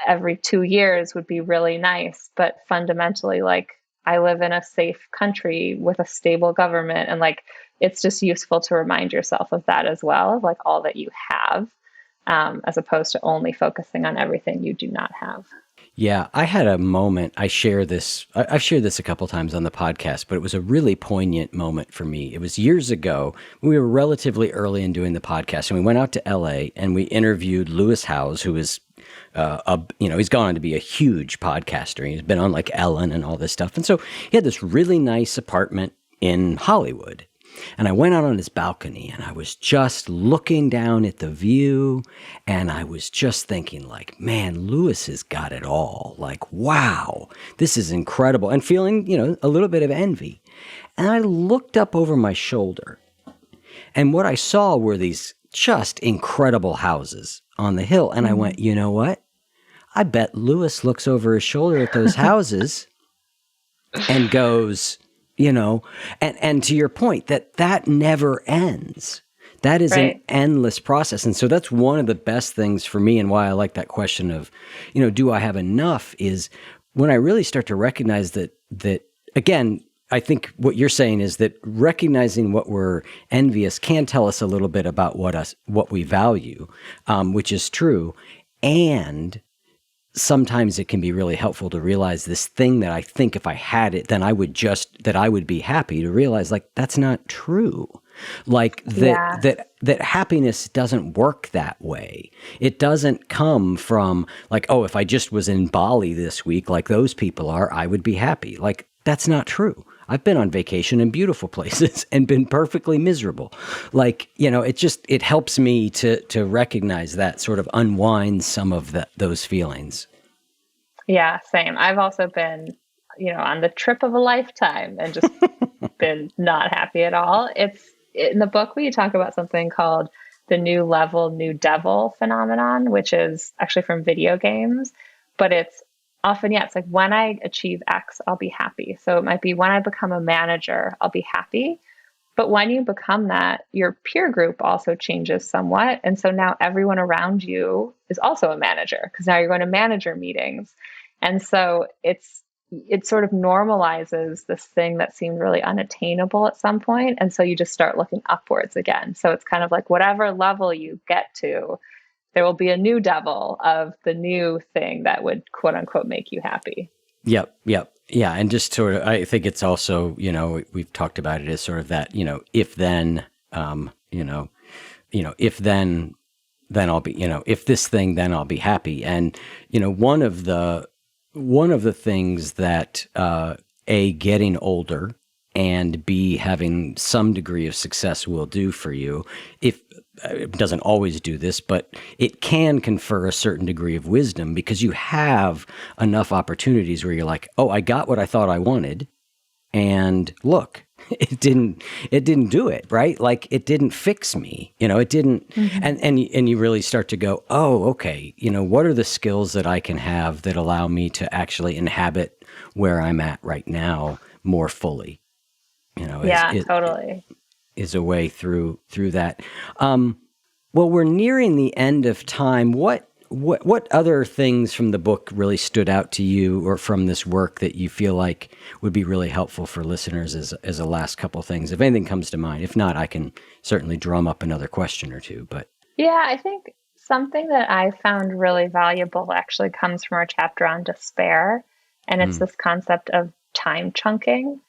every 2 years would be really nice. But fundamentally, like, I live in a safe country with a stable government. And like, it's just useful to remind yourself of that as well, of like all that you have, as opposed to only focusing on everything you do not have. Yeah, I had a moment. I've shared this a couple times on the podcast, but it was a really poignant moment for me. It was years ago. We were relatively early in doing the podcast, and we went out to LA and we interviewed Lewis Howes, who is, he's gone on to be a huge podcaster. He's been on like Ellen and all this stuff. And so he had this really nice apartment in Hollywood. And I went out on his balcony and I was just looking down at the view and I was just thinking like, man, Lewis has got it all. Like, wow, this is incredible. And feeling, a little bit of envy. And I looked up over my shoulder and what I saw were these just incredible houses on the hill. And I went, you know what? I bet Lewis looks over his shoulder at those houses and goes, and to your point, that never ends. That is an Right. endless process. And so that's one of the best things for me and why I like that question of, do I have enough is when I really start to recognize that again, I think what you're saying is that recognizing what we're envious can tell us a little bit about what we value, which is true. And sometimes it can be really helpful to realize this thing that I think if I had it, then I would be happy, to realize like that's not true. Like Yeah. that happiness doesn't work that way. It doesn't come from like, oh, if I just was in Bali this week, like those people are, I would be happy. Like that's not true. I've been on vacation in beautiful places and been perfectly miserable. Like, it helps me to recognize that, sort of unwind some of those feelings. Yeah, same. I've also been, on the trip of a lifetime and just been not happy at all. It's in the book we talk about something called the new level, new devil phenomenon, which is actually from video games, but it's often, yeah, it's like when I achieve X, I'll be happy. So it might be when I become a manager, I'll be happy. But when you become that, your peer group also changes somewhat. And so now everyone around you is also a manager because now you're going to manager meetings. And so it sort of normalizes this thing that seemed really unattainable at some point. And so you just start looking upwards again. So it's kind of like whatever level you get to, there will be a new devil of the new thing that would quote unquote make you happy. Yep. Yeah. And just sort of, I think it's also, we've talked about it as sort of that, if then, if then I'll be, if this thing, then I'll be happy. And, one of the things that, getting older and B, having some degree of success will do for you, if it doesn't always do this, but it can confer a certain degree of wisdom because you have enough opportunities where you're like, oh, I got what I thought I wanted. And look, it didn't do it, right? Like it didn't fix me, it didn't. And you really start to go, oh, okay. What are the skills that I can have that allow me to actually inhabit where I'm at right now more fully? Yeah, totally. Is a way through that. Well, we're nearing the end of time. What other things from the book really stood out to you, or from this work that you feel like would be really helpful for listeners as a last couple things? If anything comes to mind, if not, I can certainly drum up another question or two. But Yeah, I think something that I found really valuable actually comes from our chapter on despair. And it's this concept of time chunking,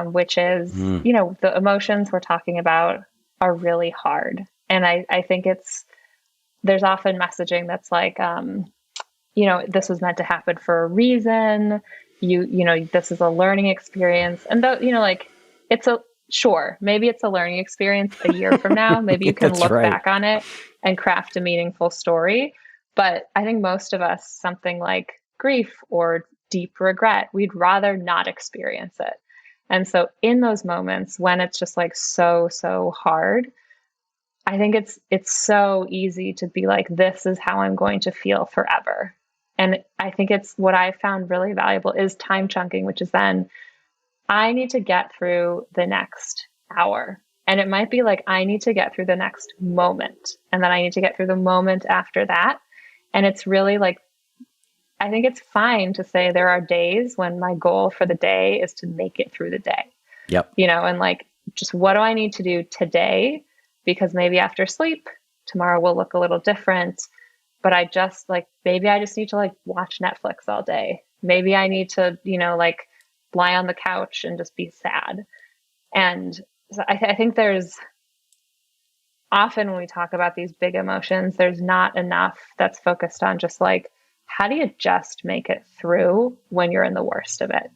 which is, the emotions we're talking about are really hard. And I think there's often messaging that's like, this was meant to happen for a reason. This is a learning experience. And though, like sure, maybe it's a learning experience a year from now. Maybe you can that's look right. back on it and craft a meaningful story. But I think most of us, something like grief or deep regret, we'd rather not experience it. And so in those moments when it's just like so hard, I think it's so easy to be like, this is how I'm going to feel forever. And I think it's what I found really valuable is time chunking, which is then I need to get through the next hour. And it might be like, I need to get through the next moment. And then I need to get through the moment after that. And it's really like, I think it's fine to say there are days when my goal for the day is to make it through the day. Yep. And like, just what do I need to do today? Because maybe after sleep, tomorrow will look a little different. but I just like, maybe I just need to like watch Netflix all day. Maybe I need to, like lie on the couch and just be sad. And so I think there's often when we talk about these big emotions, there's not enough that's focused on just like, how do you just make it through when you're in the worst of it?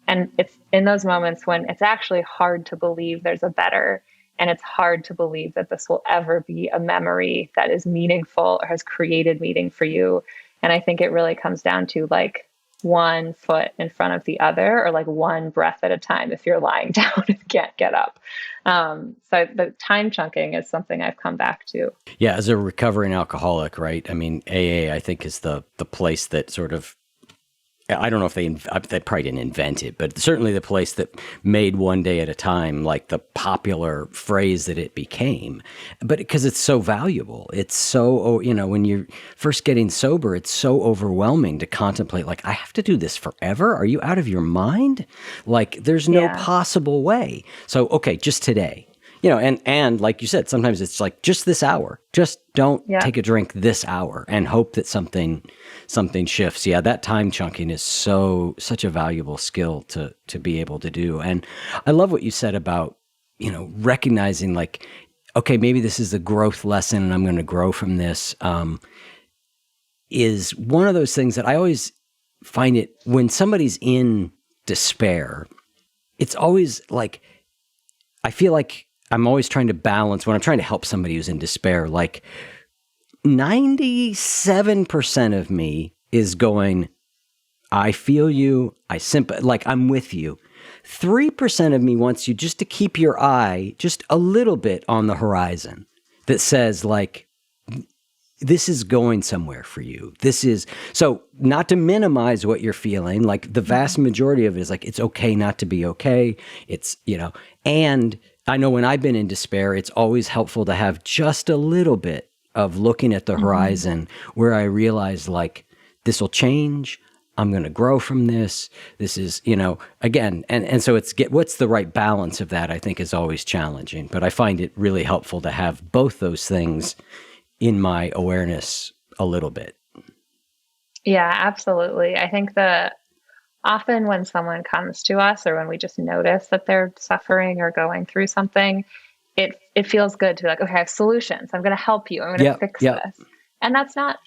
And it's in those moments when it's actually hard to believe there's a better, and it's hard to believe that this will ever be a memory that is meaningful or has created meaning for you. And I think it really comes down to like one foot in front of the other, or like one breath at a time if you're lying down and can't get up. So the time chunking is something I've come back to. Yeah, as a recovering alcoholic, right? I mean, AA, I think, is the place that sort of, I don't know if they probably didn't invent it, but certainly the place that made one day at a time like the popular phrase that it became. But because it's so valuable, it's so, when you're first getting sober, it's so overwhelming to contemplate, like, I have to do this forever? Are you out of your mind? Like, there's no Yeah. possible way. So, okay, just today. And like you said, sometimes it's like just this hour. Just don't Yeah. take a drink this hour and hope that something shifts. Yeah, that time chunking is such a valuable skill to be able to do. And I love what you said about, recognizing like, okay, maybe this is a growth lesson and I'm going to grow from this. Is one of those things that I always find it when somebody's in despair, it's always like, I feel like I'm always trying to balance when I'm trying to help somebody who's in despair. Like 97% of me is going, I feel you. Like I'm with you. 3% of me wants you just to keep your eye just a little bit on the horizon that says like, this is going somewhere for you. This is, so not to minimize what you're feeling, like the vast majority of it is like, it's okay not to be okay. It's, and I know when I've been in despair, it's always helpful to have just a little bit of looking at the horizon where I realize like, this will change. I'm going to grow from this. This is, again, and so what's the right balance of that, I think is always challenging, but I find it really helpful to have both those things in my awareness a little bit. Yeah, absolutely. I think that often when someone comes to us or when we just notice that they're suffering or going through something, it feels good to be like, okay, I have solutions. I'm going to help you. I'm going to fix this. And that's not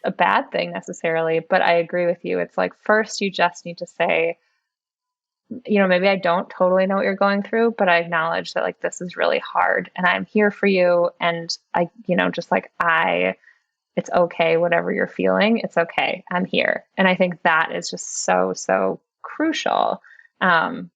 a bad thing necessarily, but I agree with you. It's like, first you just need to say, maybe I don't totally know what you're going through, but I acknowledge that like, this is really hard and I'm here for you. And I, just like it's okay, whatever you're feeling, it's okay. I'm here. And I think that is just so, so crucial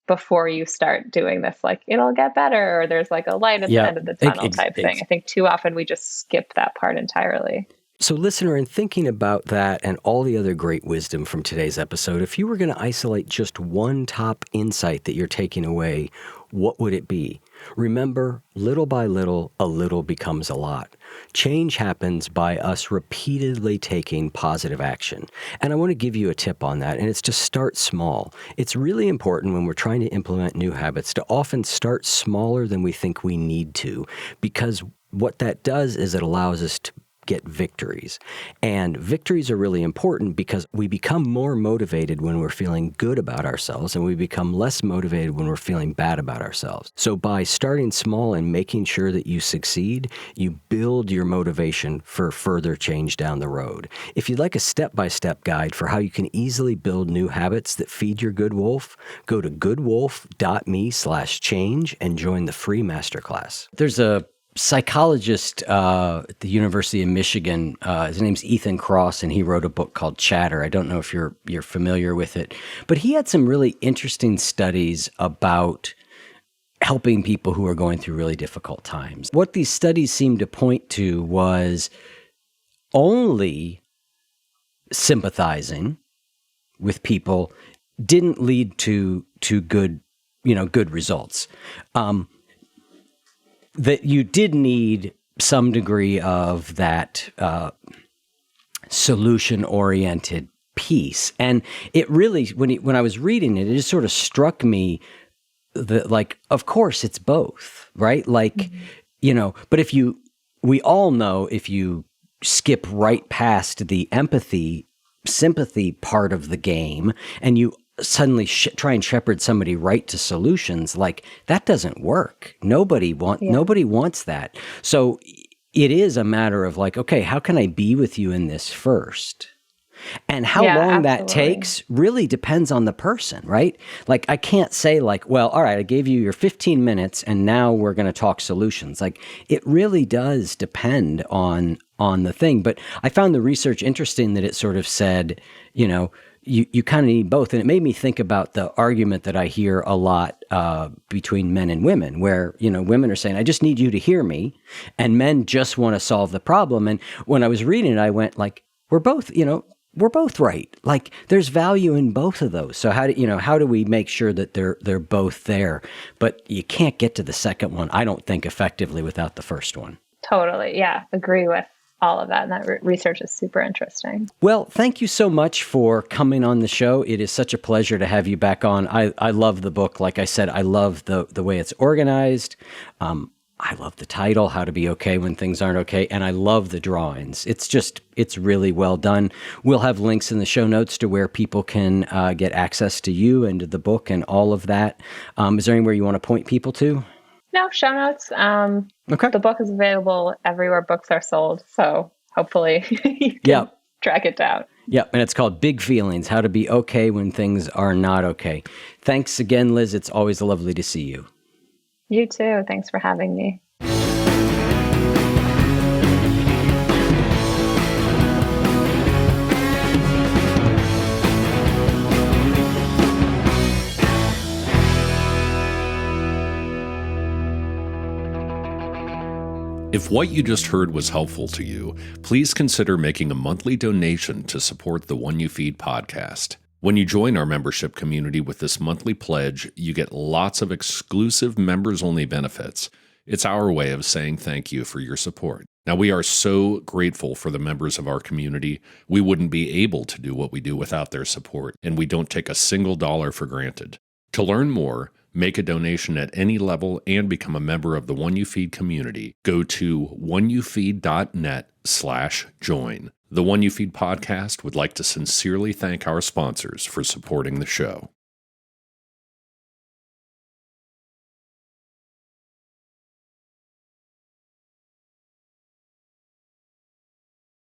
before you start doing this, like, it'll get better, or there's like a light at the end of the tunnel type thing. I think too often we just skip that part entirely. So listener, in thinking about that and all the other great wisdom from today's episode, if you were going to isolate just one top insight that you're taking away, what would it be? Remember, little by little, a little becomes a lot. Change happens by us repeatedly taking positive action. And I want to give you a tip on that, and it's to start small. It's really important when we're trying to implement new habits to often start smaller than we think we need to, because what that does is it allows us to get victories. And victories are really important because we become more motivated when we're feeling good about ourselves, and we become less motivated when we're feeling bad about ourselves. So by starting small and making sure that you succeed, you build your motivation for further change down the road. If you'd like a step-by-step guide for how you can easily build new habits that feed your good wolf, go to goodwolf.me/change and join the free masterclass. There's a psychologist at the University of Michigan. His name's Ethan Kross, and he wrote a book called Chatter. I don't know if you're familiar with it, but he had some really interesting studies about helping people who are going through really difficult times. What these studies seemed to point to was only sympathizing with people didn't lead to good, good results. That you did need some degree of that solution-oriented piece. And it really, when I was reading it, it just sort of struck me that, like, of course it's both, right? Like, but we all know if you skip right past the empathy, sympathy part of the game, and you suddenly try and shepherd somebody right to solutions, like that doesn't work. Nobody wants that. So it is a matter of like, okay, how can I be with you in this first? And how Yeah, long that absolutely. takes really depends on the person, right? Like, I can't say like, well, all right, I gave you your 15 minutes and now we're going to talk solutions. Like, it really does depend on the thing. But I found the research interesting that it sort of said, you kind of need both. And it made me think about the argument that I hear a lot between men and women, where, women are saying, I just need you to hear me. And men just want to solve the problem. And when I was reading it, I went like, we're both right. Like, there's value in both of those. So how do we make sure that they're both there? But you can't get to the second one, I don't think, effectively without the first one. Totally. Yeah. Agree with all of that. And that research is super interesting. Well, thank you so much for coming on the show. It is such a pleasure to have you back on. I love the book. Like I said, I love the way it's organized. I love the title, How to Be Okay When Things Aren't Okay, and I love the drawings. It's really well done. We'll have links in the show notes to where people can get access to you and to the book and all of that. Is there anywhere you want to point people to? No, show notes. Okay. The book is available everywhere books are sold, so hopefully you can track it down. Yep, and it's called Big Feelings, How to Be Okay When Things Are Not Okay. Thanks again, Liz. It's always lovely to see you. You too. Thanks for having me. If what you just heard was helpful to you, please consider making a monthly donation to support the One You Feed podcast. When you join our membership community with this monthly pledge, you get lots of exclusive members-only benefits. It's our way of saying thank you for your support. Now, we are so grateful for the members of our community. We wouldn't be able to do what we do without their support, and we don't take a single dollar for granted. To learn more, make a donation at any level, and become a member of the One You Feed community, go to oneyoufeed.net/join. The One You Feed podcast would like to sincerely thank our sponsors for supporting the show.